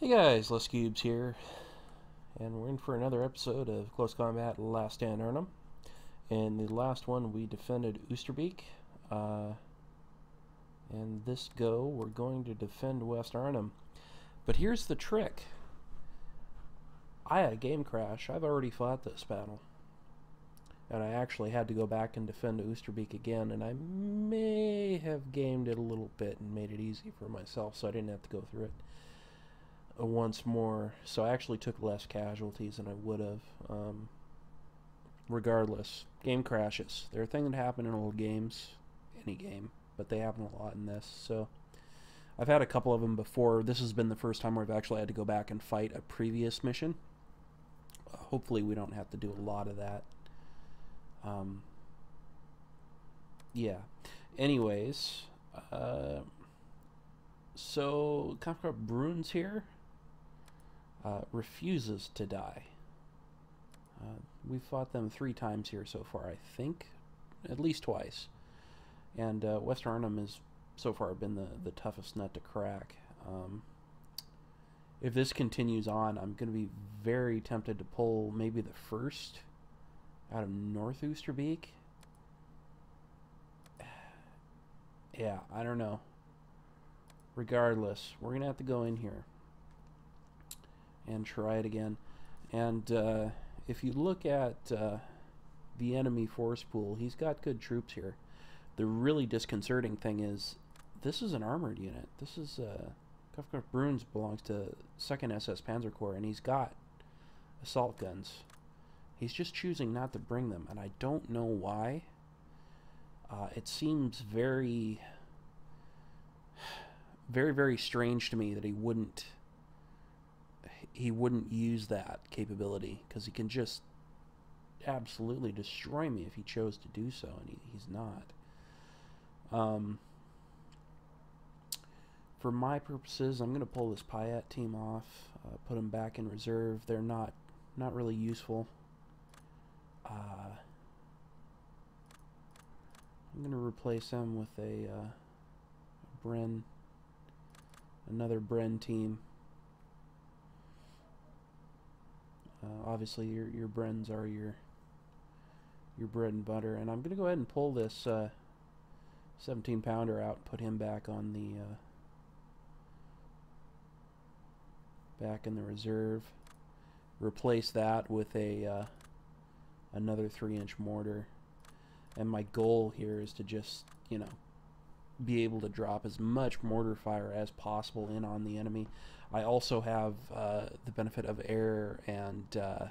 Hey guys, Les Cubes here, and we're in for another episode of Close Combat Last Stand Arnhem. In the last one, we defended Oosterbeek, and this go, we're going to defend West Arnhem. But here's the trick. I had a game crash. I've already fought this battle. And I actually had to go back and defend Oosterbeek again, and I may have gamed it a little bit and made it easy for myself so I didn't have to go through it once more. So I actually took less casualties than I would have. Regardless, game crashes. They're a thing that happen in old games, any game, but they happen a lot in this. So I've had a couple of them before. This has been the first time where I've actually had to go back and fight a previous mission. Hopefully we don't have to do a lot of that. Yeah. Anyways, so Kafka Bruins here refuses to die. We've fought them 3 times here so far, I think. At least twice. And West Arnhem has so far been the toughest nut to crack. If this continues on, I'm going to be very tempted to pull maybe the first out of North Oosterbeek. Yeah, I don't know. Regardless, we're going to have to go in here and try it again. And if you look at the enemy force pool, he's got good troops here. The really disconcerting thing is this is an armored unit. This is Kafka Bruins belongs to 2nd SS Panzer Corps, and he's got assault guns. He's just choosing not to bring them, and I don't know why. It seems very, very strange to me that he wouldn't use that capability, because he can just absolutely destroy me if he chose to do so, and he's not. For my purposes, I'm going to pull this Payet team off, put them back in reserve. They're not really useful. I'm going to replace them with a another Bren team. Obviously, your Brens are your bread and butter, and I'm going to go ahead and pull this 17-pounder out, put him back on the back in the reserve. Replace that with a another 3-inch mortar, and my goal here is to just, you know, be able to drop as much mortar fire as possible in on the enemy. I also have the benefit of air and a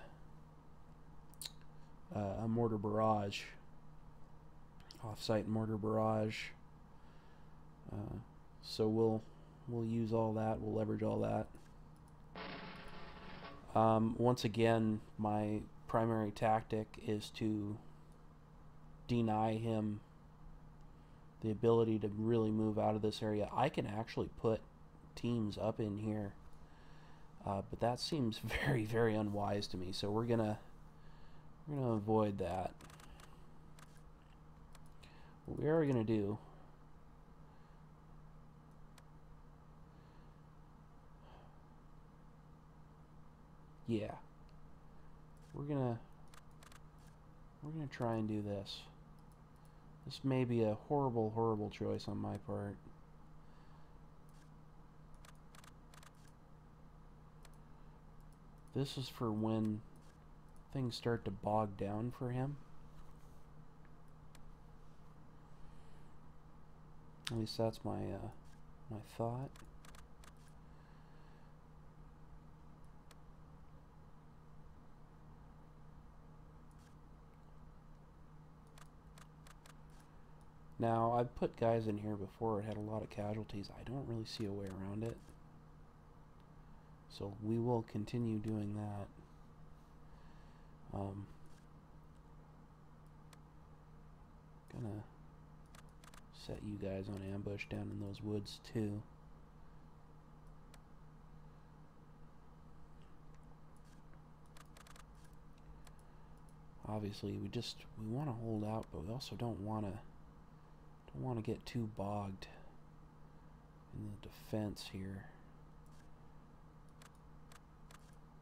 mortar barrage, off-site mortar barrage. So we'll use all that. We'll leverage all that. Once again, my primary tactic is to deny him the ability to really move out of this area. I can actually put teams up in here, but that seems very unwise to me, so we're gonna avoid that. What we are gonna do, yeah, we're gonna try and do this. This may be a horrible choice on my part. This is for when things start to bog down for him. At least that's my my thought. Now, I've put guys in here before. It had a lot of casualties. I don't really see a way around it. So we will continue doing that. Gonna set you guys on ambush down in those woods too. Obviously, we want to hold out, but we also don't want to get too bogged in the defense here.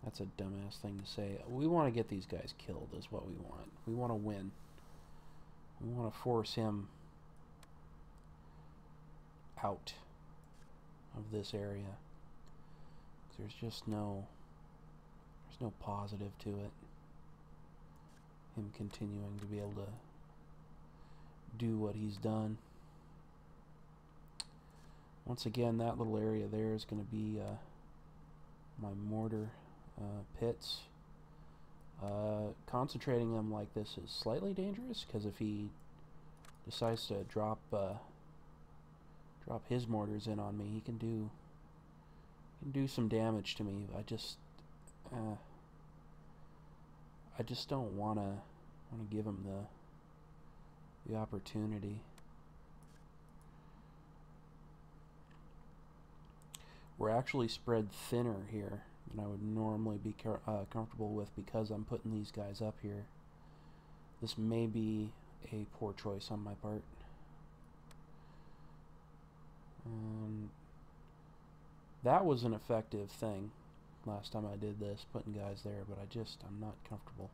That's a dumbass thing to say. We want to get these guys killed is what we want. We want to win. We want to force him out of this area. There's just no positive to it. Him continuing to be able to do what he's done. Once again, that little area there is going to be my mortar pits. Concentrating them like this is slightly dangerous, because if he decides to drop his mortars in on me, he can do some damage to me. I just don't want to give him the opportunity. We're actually spread thinner here than I would normally be comfortable with, because I'm putting these guys up here. This may be a poor choice on my part. That was an effective thing last time I did this, putting guys there, but I'm not comfortable.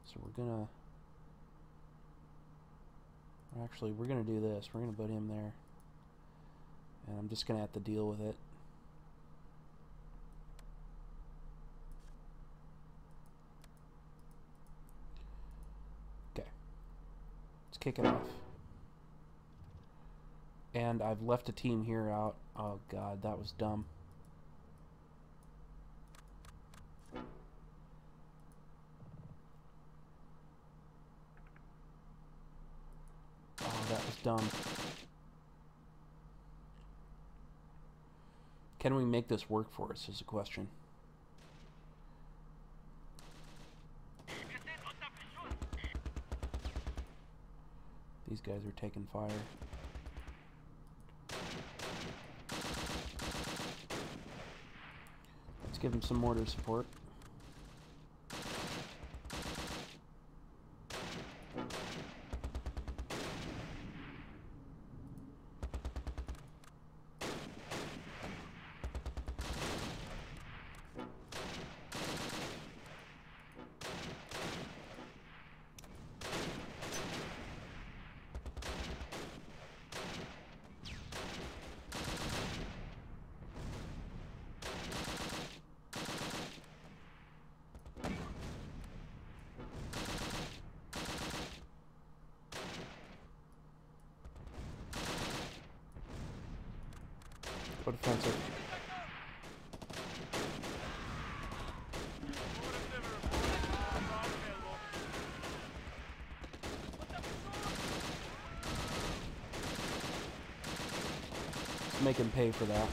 So we're gonna do this. We're gonna put him there, and I'm just gonna have to deal with it. Okay, let's kick it off. And I've left a team here out. Oh god, that was dumb. Oh, that was dumb. Can we make this work for us is a question. These guys are taking fire. Let's give them some mortar support. Go defensive. Let's make him pay for that.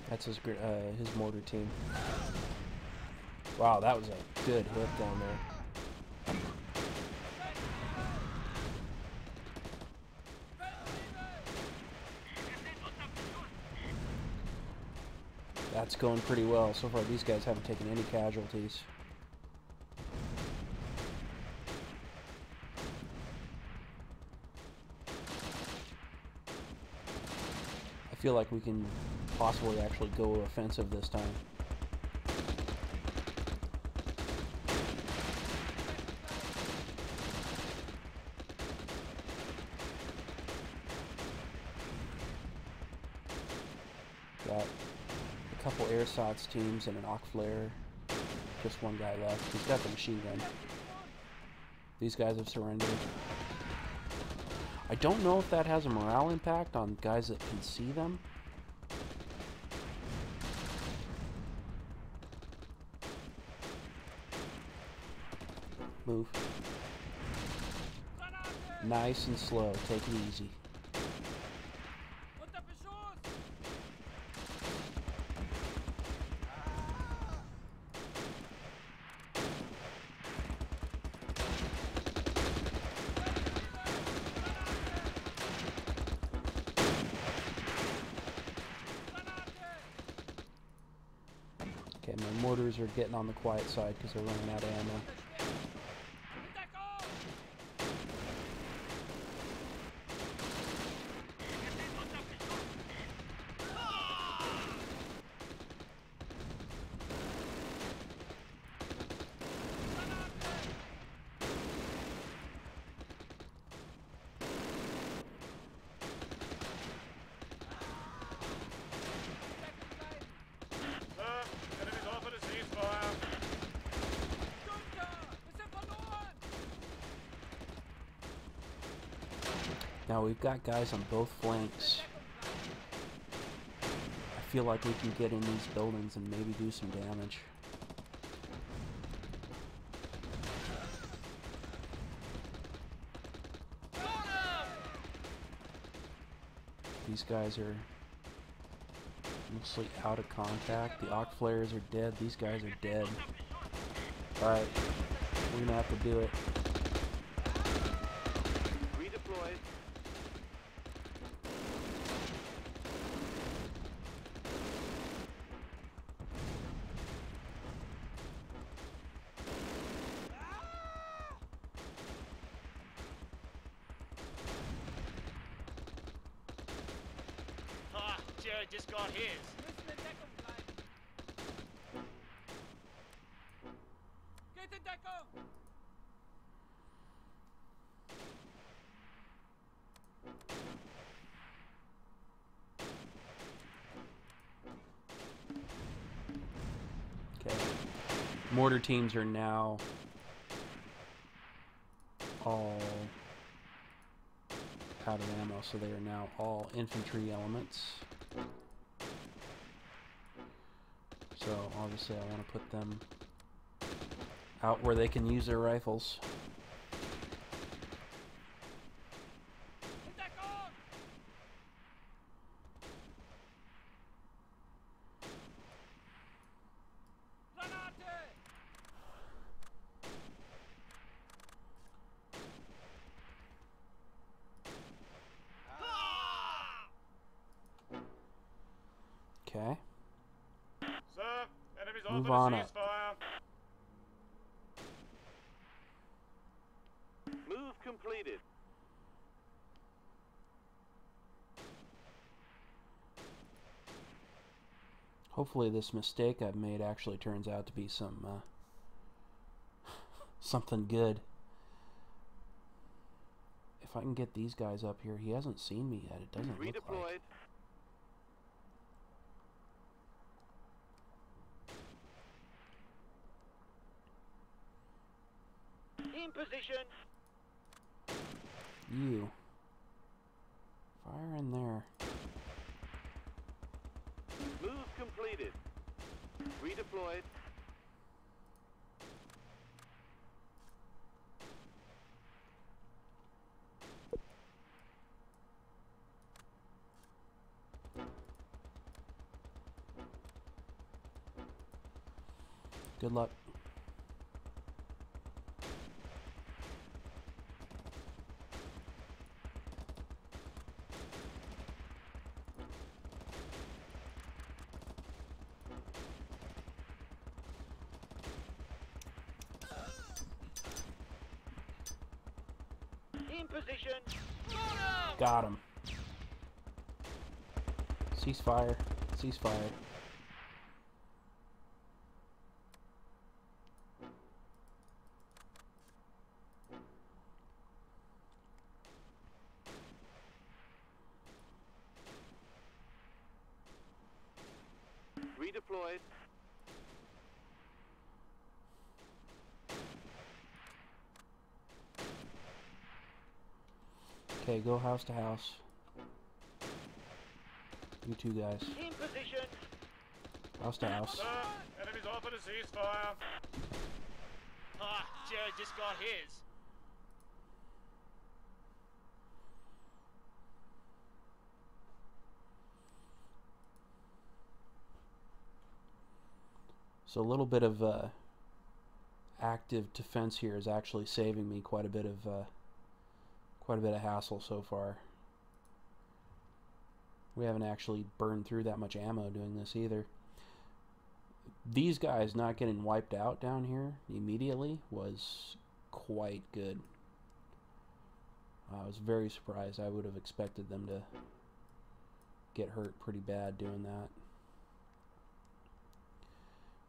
That's his mortar team. Wow, that was a good hit down there. That's going pretty well. So far, these guys haven't taken any casualties. I feel like we can possibly actually go offensive this time. Got a couple Airsats teams and an Oc Flare. Just one guy left. He's got the machine gun. These guys have surrendered. I don't know if that has a morale impact on guys that can see them. Move. Nice and slow. Take it easy. mortars are getting on the quiet side because they're running out of ammo. Now we've got guys on both flanks. I feel like we can get in these buildings and maybe do some damage. These guys are mostly out of contact. The arc flares are dead. These guys are dead. Alright, we're gonna have to do it. Redeployed. Ah, Jared just got his. Okay. Mortar teams are now all out of ammo, so they are now all infantry elements. So obviously I want to put them out where they can use their rifles. Okay. Sir, enemies Move offered on a up. ceasefire. Move completed. Hopefully this mistake I've made actually turns out to be some something good. If I can get these guys up here, he hasn't seen me yet. It doesn't look Redeployed. like. In position. You. Fire in there. Move completed. Redeployed. Good luck. In position. Got him. Ceasefire. Ceasefire. Redeployed. Okay, go house to house. You two guys. In position. House to house. Sir, enemies offered a ceasefire. Ah, Jared just got his. So a little bit of active defense here is actually saving me quite a bit of hassle so far. We haven't actually burned through that much ammo doing this either. These guys not getting wiped out down here immediately was quite good. I was very surprised. I would have expected them to get hurt pretty bad doing that.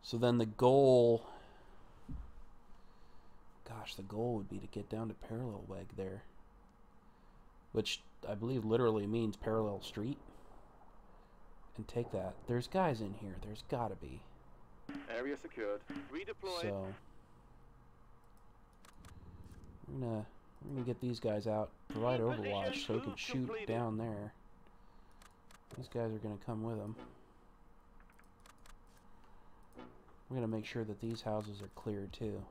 So then the goal, gosh, the goal would be to get down to parallel weg there, which I believe literally means parallel street, and take that. There's guys in here. There's got to be. Area secured. Redeployed. So we're gonna get these guys out, provide overwatch so we can shoot down there. These guys are gonna come with them. We're gonna make sure that these houses are cleared too.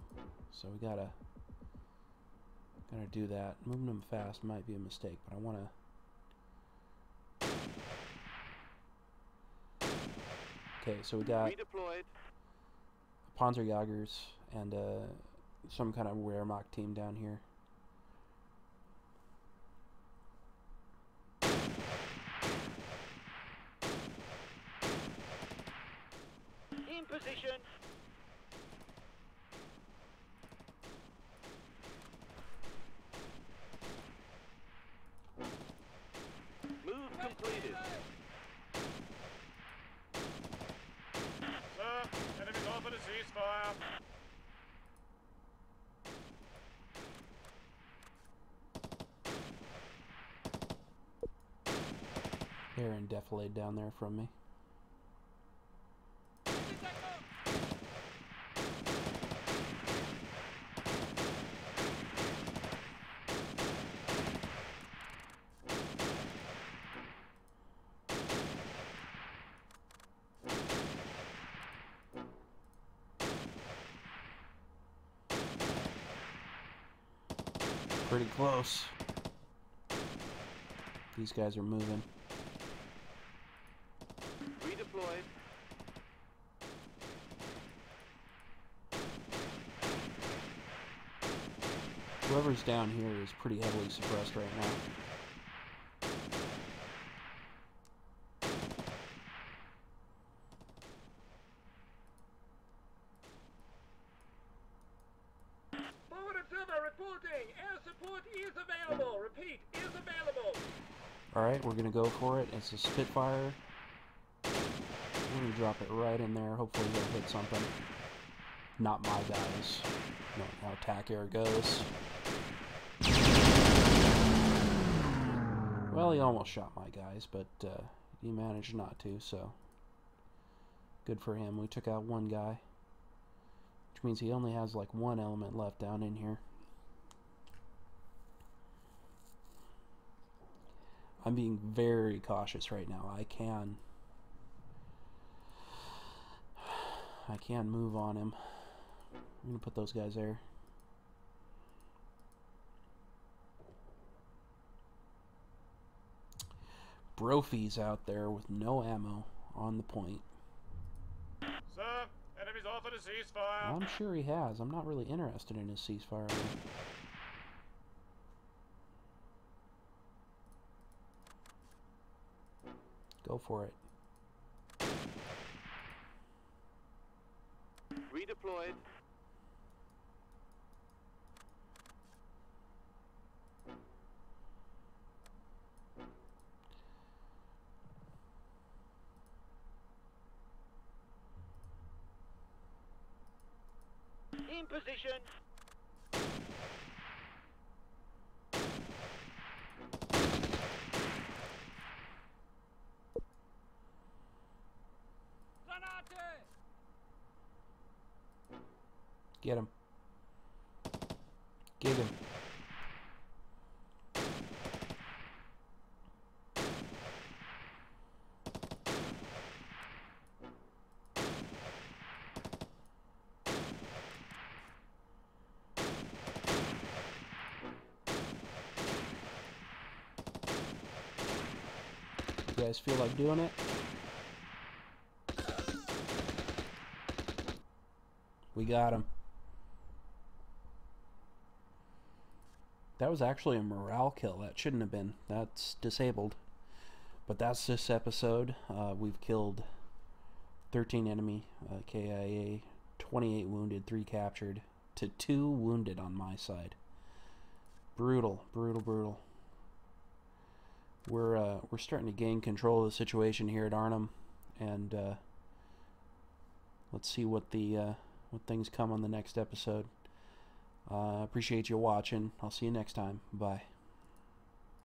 So we gotta do that. Moving them fast might be a mistake, but I wanna. Okay, so we got Panzerjägers and some kind of Wehrmacht team down here. In position. Move completed. Sir, enemy's offered a ceasefire. They're in defilade down there from me. Pretty close. These guys are moving. Redeployed. Whoever's down here is pretty heavily suppressed right now. Forward observer reporting. Air support is available. Repeat, is available. Alright, we're gonna go for it. It's a Spitfire. We're gonna drop it right in there. Hopefully they'll hit something. Not my guys. Not how attack air goes. Well, he almost shot my guys, but he managed not to, so good for him. We took out one guy, which means he only has like one element left down in here. I'm being very cautious right now. I can move on him. I'm gonna put those guys there. Brophy's out there with no ammo on the point. Sir, enemy's offered a ceasefire. I'm sure he has. I'm not really interested in his ceasefire. Go for it. Redeployed. In position. Get him. Get him. You guys feel like doing it? We got him. That was actually a morale kill. That shouldn't have been. That's disabled. But that's this episode. We've killed 13 enemy KIA, 28 wounded, 3 captured, to 2 wounded on my side. Brutal, brutal, brutal. We're starting to gain control of the situation here at Arnhem, and let's see what things come on the next episode. Appreciate you watching. I'll see you next time. Bye.